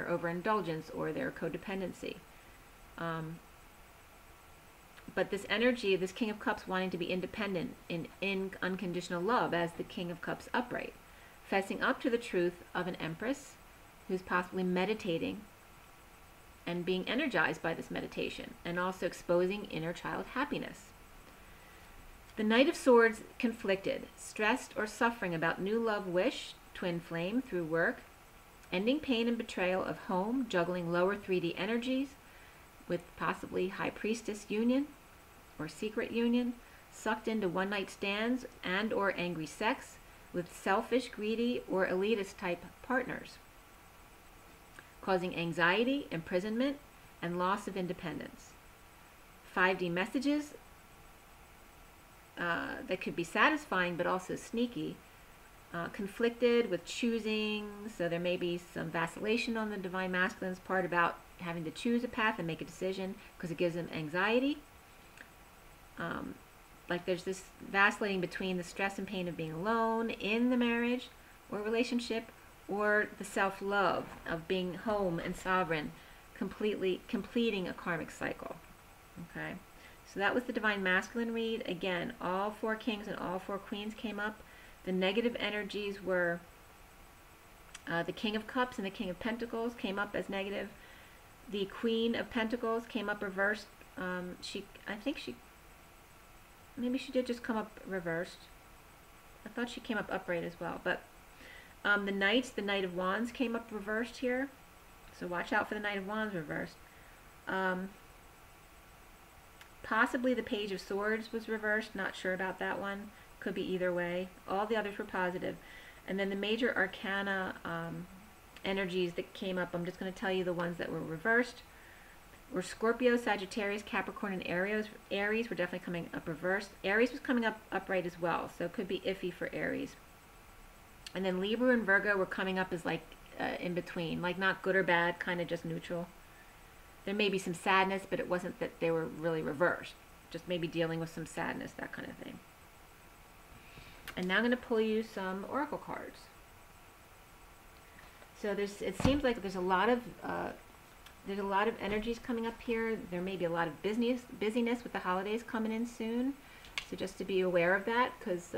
overindulgence or their codependency. But this energy, this King of Cups wanting to be independent in unconditional love as the King of Cups upright. fessing up to the truth of an empress who's possibly meditating and being energized by this meditation, and also exposing inner child happiness. The Knight of Swords, conflicted, stressed or suffering about new love wish, twin flame through work, ending pain and betrayal of home, juggling lower 3D energies with possibly High Priestess union or secret union, sucked into one-night stands and or angry sex with selfish, greedy, or elitist type partners, causing anxiety, imprisonment, and loss of independence. 5D messages that could be satisfying but also sneaky, conflicted with choosing, so there may be some vacillation on the Divine Masculine's part about having to choose a path and make a decision because it gives them anxiety. Like there's this vacillating between the stress and pain of being alone in the marriage or relationship, or the self-love of being home and sovereign, completely completing a karmic cycle. Okay, so that was the Divine Masculine read. Again, all 4 kings and all 4 queens came up. The negative energies were the King of Cups and the King of Pentacles came up as negative. The Queen of Pentacles came up reversed. Maybe she did just come up reversed. I thought she came up upright as well. But the Knights, the Knight of Wands came up reversed here. So watch out for the Knight of Wands reversed. Possibly the Page of Swords was reversed. Not sure about that one. Could be either way. All the others were positive. And then the major arcana energies that came up, I'm just going to tell you the ones that were reversed, were Scorpio, Sagittarius, Capricorn, and Aries. Aries were definitely coming up reversed. Aries was coming up upright as well, so it could be iffy for Aries. And then Libra and Virgo were coming up as like in between, like not good or bad, kind of just neutral. There may be some sadness, but it wasn't that they were really reversed. Just maybe dealing with some sadness, that kind of thing. And now I'm going to pull you some oracle cards. So it seems like there's a lot of energies coming up here. There may be a lot of busyness with the holidays coming in soon. So just to be aware of that, because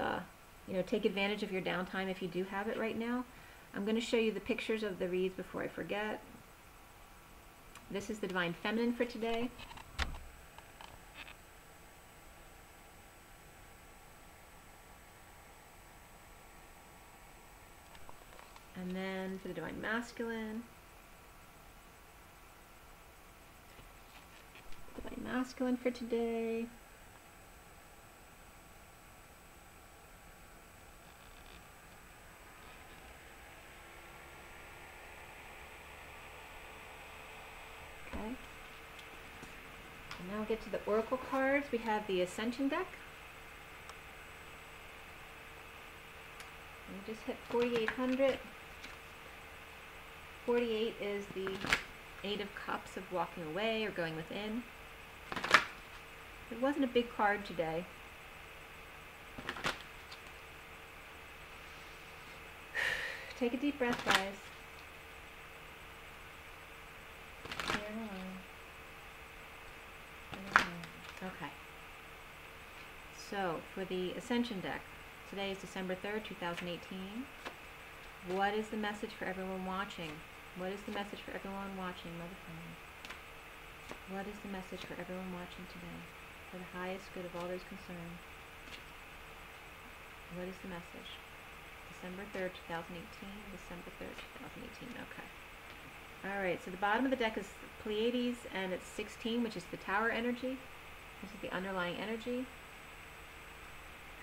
take advantage of your downtime if you do have it right now. I'm going to show you the pictures of the reads before I forget. This is the Divine Feminine for today. And then for the Divine Masculine. Divine Masculine for today. Okay. And now we'll get to the Oracle cards. We have the Ascension deck. We just hit 4,800. 48 is the 8 of Cups of walking away or going within. It wasn't a big card today. Take a deep breath, guys. Okay. So, for the Ascension deck, today is December 3rd, 2018. What is the message for everyone watching? What is the message for everyone watching, Mother Family? What is the message for everyone watching today? For the highest good of all those concerned. What is the message? December 3rd, 2018. December 3rd, 2018. Okay. Alright, so the bottom of the deck is Pleiades, and it's 16, which is the Tower energy. This is the underlying energy.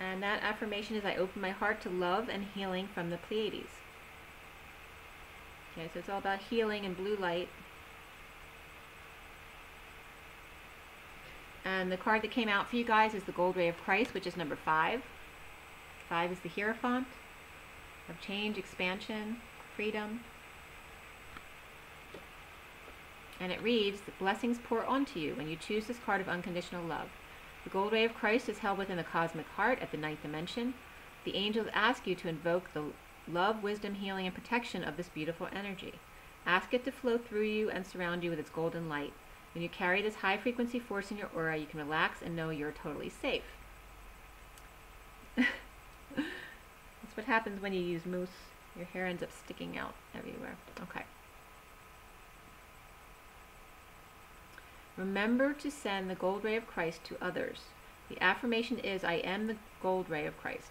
And that affirmation is, I open my heart to love and healing from the Pleiades. Okay, so it's all about healing and blue light. And the card that came out for you guys is the Gold Ray of Christ, which is number 5. 5 is the Hierophant of change, expansion, freedom. And it reads, the blessings pour onto you when you choose this card of unconditional love. The Gold Ray of Christ is held within the cosmic heart at the 9th dimension. The angels ask you to invoke the love, wisdom, healing, and protection of this beautiful energy. Ask it to flow through you and surround you with its golden light. When you carry this high frequency force in your aura, you can relax and know you're totally safe. That's what happens when you use mousse Your hair ends up sticking out everywhere. Okay. Remember to send the gold ray of Christ to others. The affirmation is, I am the gold ray of Christ.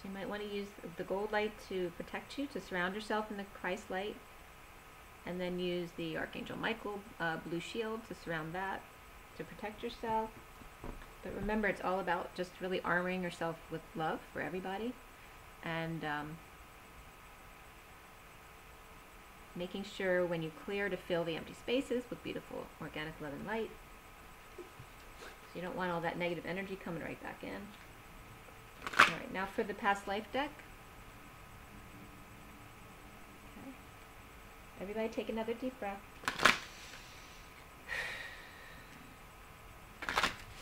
So you might want to use the gold light to protect you, to surround yourself in the Christ light, and then use the Archangel Michael blue shield to surround that, to protect yourself. But remember, it's all about just really armoring yourself with love for everybody, and making sure when you clear to fill the empty spaces with beautiful organic love and light. So you don't want all that negative energy coming right back in. Alright, now for the past life deck. Okay. Everybody take another deep breath.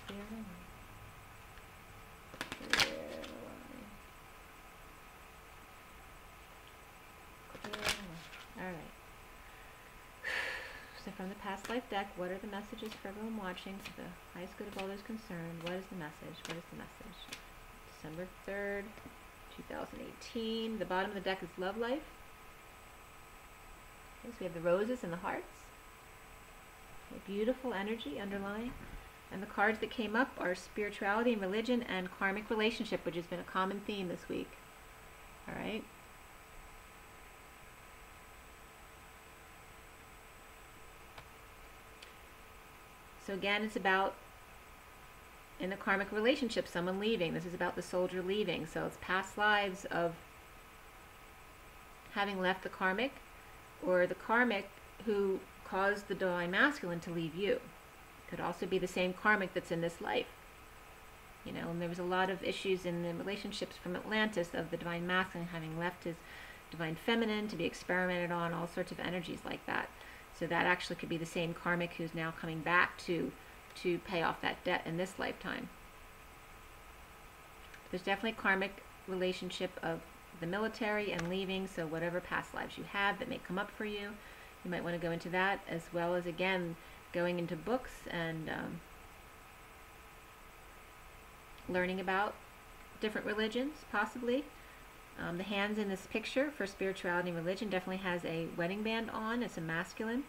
Clear the line. Clear the line. Clear the line. Alright. So from the past life deck, what are the messages for everyone watching? For the highest good of all those concerned, what is the message? What is the message? December 3rd, 2018. The bottom of the deck is love life. Okay, so we have the roses and the hearts. Okay, beautiful energy underlying. And the cards that came up are spirituality and religion and karmic relationship, which has been a common theme this week. Alright. So again, it's about, in a karmic relationship, someone leaving. This is about the soldier leaving. So it's past lives of having left the karmic, or the karmic who caused the divine masculine to leave you. Could also be the same karmic that's in this life. You know, and there was a lot of issues in the relationships from Atlantis of the divine masculine having left his divine feminine to be experimented on, all sorts of energies like that. So that actually could be the same karmic who's now coming back to pay off that debt in this lifetime. There's definitely a karmic relationship of the military and leaving, so whatever past lives you have that may come up for you, you might want to go into that, as well as, again, going into books and learning about different religions, possibly. The hands in this picture for spirituality and religion definitely has a wedding band on. It's a masculine.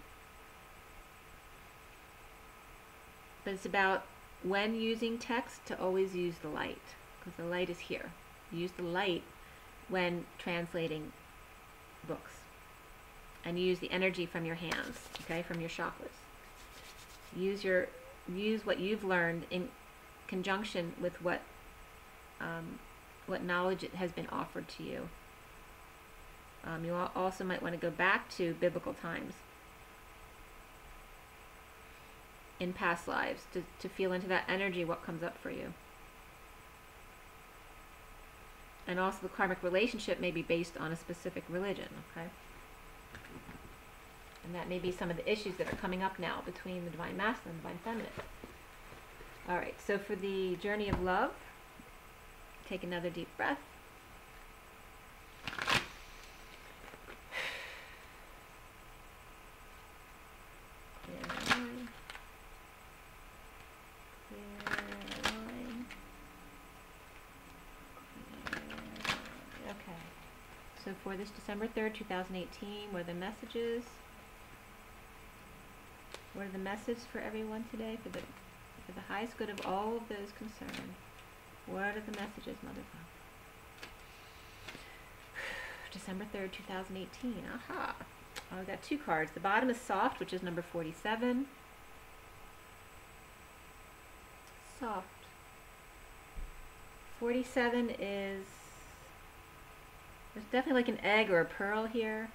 But it's about, when using text, to always use the light, because the light is here. Use the light when translating books, and use the energy from your hands, okay, from your chakras. Use what you've learned in conjunction with what knowledge has been offered to you. You also might want to go back to biblical times in past lives to feel into that energy, what comes up for you. And also the karmic relationship may be based on a specific religion, okay? And that may be some of the issues that are coming up now between the divine masculine and divine feminine. Alright, so for the journey of love, take another deep breath. So for this December 3rd, 2018, what are the messages? What are the messages for everyone today? For the highest good of all of those concerned. What are the messages, Mother God? December 3rd, 2018. Aha! I've got two cards. The bottom is soft, which is number 47. Soft. 47 is... There's definitely like an egg or a pearl here.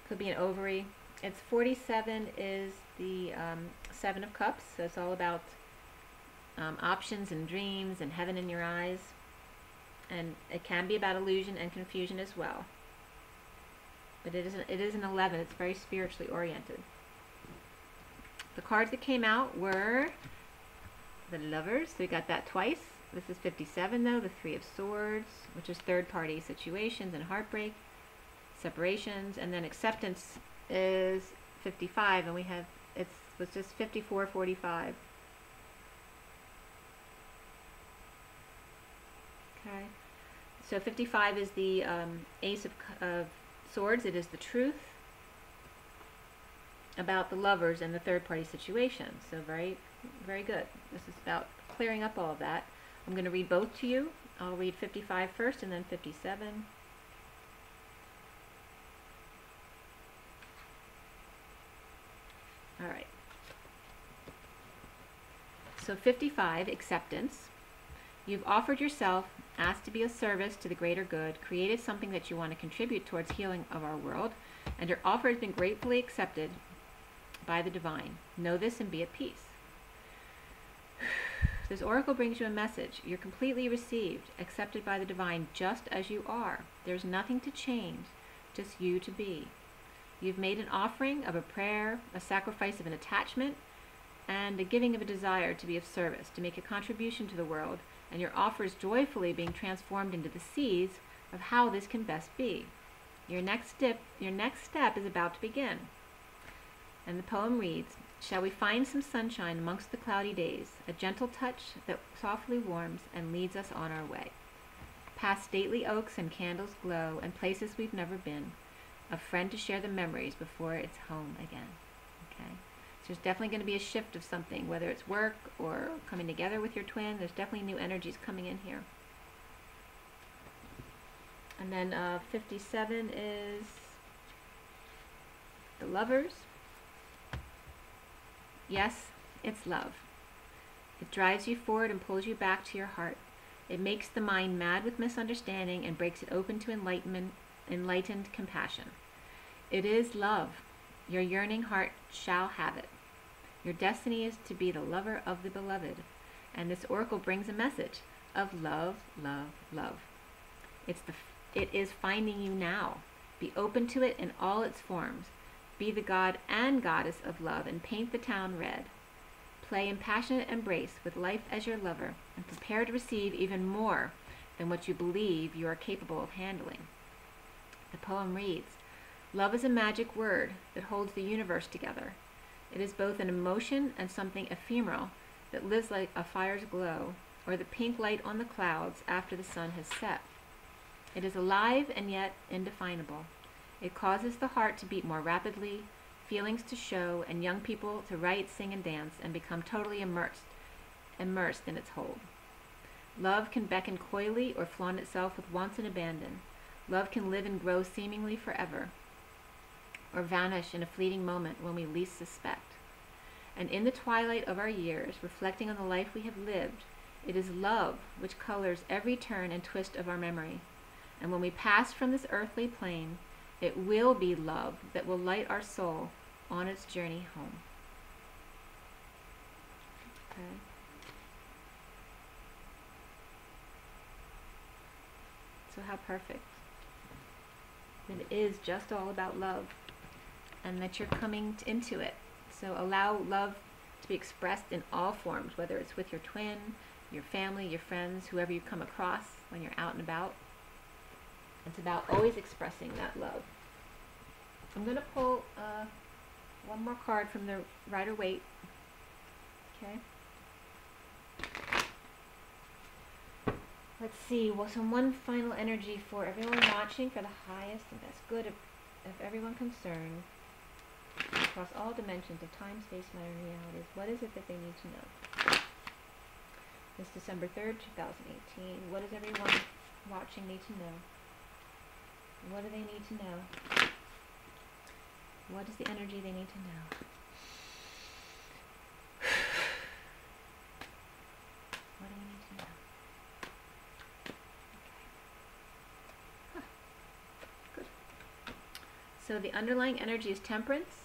Could be an ovary. It's 47 is the 7 of Cups. So it's all about options and dreams and heaven in your eyes. And it can be about illusion and confusion as well. But it is an 11. It's very spiritually oriented. The cards that came out were the Lovers. So we got that twice. This is 57 though, the 3 of Swords, which is third-party situations and heartbreak, separations, and then Acceptance is 55, and we have, it's was just 5445. Okay, so 55 is the Ace of Swords. It is the truth about the lovers and the third-party situation. So very, very good. This is about clearing up all of that. I'm going to read both to you. I'll read 55 first and then 57. All right. So 55, acceptance. You've offered yourself, asked to be of service to the greater good, created something that you want to contribute towards healing of our world, and your offer has been gratefully accepted by the divine. Know this and be at peace. This oracle brings you a message. You're completely received, accepted by the divine just as you are. There's nothing to change, just you to be. You've made an offering of a prayer, a sacrifice of an attachment, and a giving of a desire to be of service, to make a contribution to the world, and your offer is joyfully being transformed into the seeds of how this can best be. Your next step is about to begin. And the poem reads, shall we find some sunshine amongst the cloudy days, a gentle touch that softly warms and leads us on our way. Past stately oaks and candles glow, and places we've never been, a friend to share the memories before it's home again. Okay? So there's definitely going to be a shift of something, whether it's work or coming together with your twin. There's definitely new energies coming in here. And then 57 is the lovers. Yes, it's love. It drives you forward and pulls you back to your heart. It makes the mind mad with misunderstanding and breaks it open to enlightened compassion. It is love. Your yearning heart shall have it. Your destiny is to be the lover of the beloved. And this oracle brings a message of love, love, love. It is finding you now. Be open to it in all its forms. Be the god and goddess of love and paint the town red. Play in passionate embrace with life as your lover and prepare to receive even more than what you believe you are capable of handling. The poem reads, love is a magic word that holds the universe together. It is both an emotion and something ephemeral that lives like a fire's glow or the pink light on the clouds after the sun has set. It is alive and yet indefinable. It causes the heart to beat more rapidly, feelings to show, and young people to write, sing, and dance and become totally immersed in its hold. Love can beckon coyly or flaunt itself with wants and abandon. Love can live and grow seemingly forever, or vanish in a fleeting moment when we least suspect. And in the twilight of our years, reflecting on the life we have lived, it is love which colors every turn and twist of our memory. And when we pass from this earthly plane, it will be love that will light our soul on its journey home. Okay. So how perfect. It is just all about love, and that you're coming into it. So allow love to be expressed in all forms, whether it's with your twin, your family, your friends, whoever you come across when you're out and about. It's about always expressing that love. I'm going to pull one more card from the Rider-Waite. Okay. Let's see. Well, one final energy for everyone watching, for the highest and best good of everyone concerned, across all dimensions of time, space, matter, and realities. What is it that they need to know? It's December 3rd, 2018. What does everyone watching need to know? What do they need to know? What is the energy they need to know? What do we need to know? Okay. Huh. Good. So the underlying energy is temperance.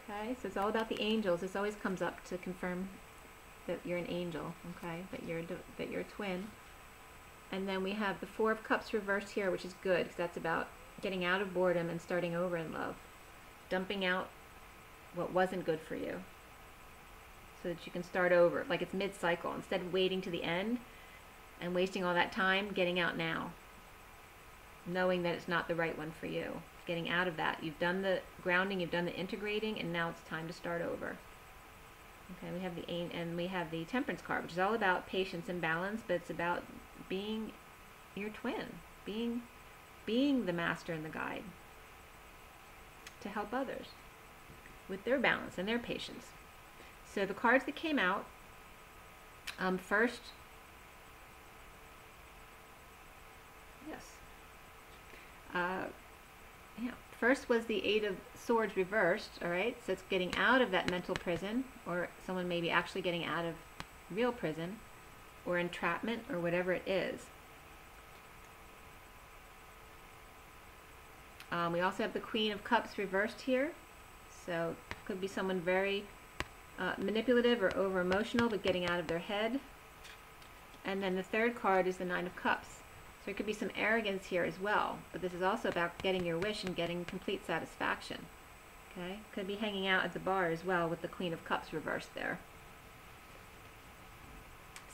Okay, so it's all about the angels. This always comes up to confirm that you're an angel, okay, that you're a twin. And then we have the Four of Cups reversed here, which is good, because that's about getting out of boredom and starting over in love. Dumping out what wasn't good for you, so that you can start over, like it's mid-cycle. Instead of waiting to the end and wasting all that time, getting out now, knowing that it's not the right one for you. getting out of that. You've done the grounding, you've done the integrating, and now it's time to start over. Okay, we have the Temperance card, which is all about patience and balance, but it's about being your twin, being the master and the guide to help others with their balance and their patience. So the cards that came out, first, first was the Eight of Swords reversed, all right? So it's getting out of that mental prison, or someone maybe actually getting out of real prison, or entrapment, or whatever it is. We also have the Queen of Cups reversed here. So it could be someone very manipulative or over-emotional, but getting out of their head. And then the third card is the Nine of Cups. So there could be some arrogance here as well, but this is also about getting your wish and getting complete satisfaction. Okay? Could be hanging out at the bar as well with the Queen of Cups reversed there.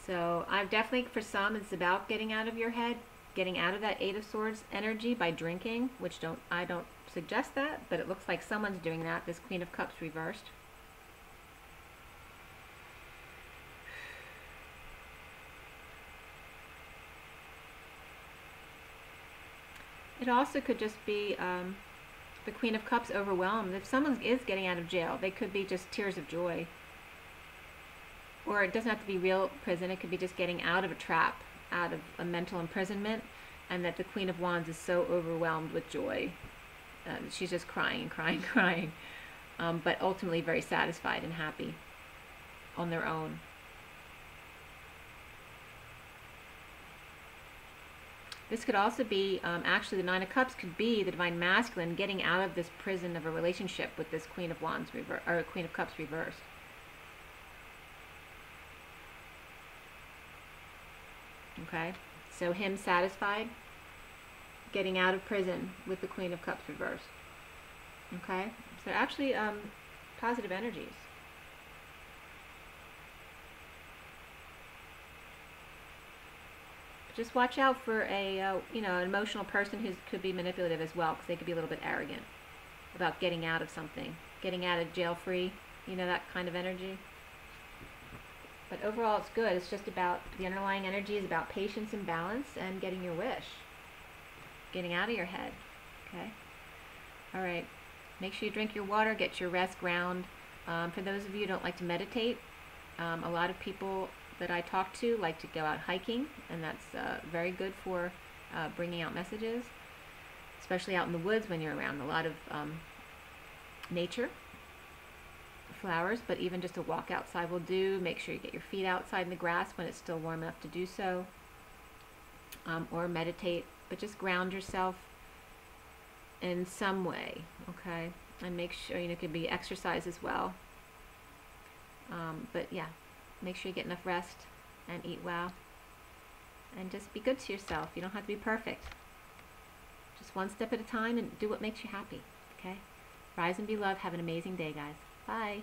So I've definitely, for some, it's about getting out of your head, getting out of that Eight of Swords energy by drinking, which I don't suggest that, but it looks like someone's doing that, this Queen of Cups reversed. It also could just be the Queen of Cups overwhelmed. If someone is getting out of jail, they could be just tears of joy. Or it doesn't have to be real prison. It could be just getting out of a trap, out of a mental imprisonment, and that the Queen of Wands is so overwhelmed with joy. She's just crying and crying and crying, but ultimately very satisfied and happy on their own. This could also be, actually the Nine of Cups could be the Divine Masculine getting out of this prison of a relationship with this Queen of Wands or Queen of Cups reversed. Okay, so him satisfied, getting out of prison with the Queen of Cups reversed. Okay, so actually positive energies. Just watch out for a an emotional person who could be manipulative as well, because they could be a little bit arrogant about getting out of something, getting out of jail free, that kind of energy. But overall, it's good. It's just about the underlying energy is about patience and balance and getting your wish, getting out of your head. Okay. All right. Make sure you drink your water, get your rest, ground. For those of you who don't like to meditate, a lot of people that I talk to like to go out hiking, and that's very good for bringing out messages, especially out in the woods when you're around a lot of nature, flowers, but even just a walk outside will do. Make sure you get your feet outside in the grass when it's still warm enough to do so, or meditate, but just ground yourself in some way, okay? And make sure, it could be exercise as well, but yeah, make sure you get enough rest and eat well, and just be good to yourself. You don't have to be perfect. Just one step at a time, and do what makes you happy, okay? Rise and be loved. Have an amazing day, guys. Bye.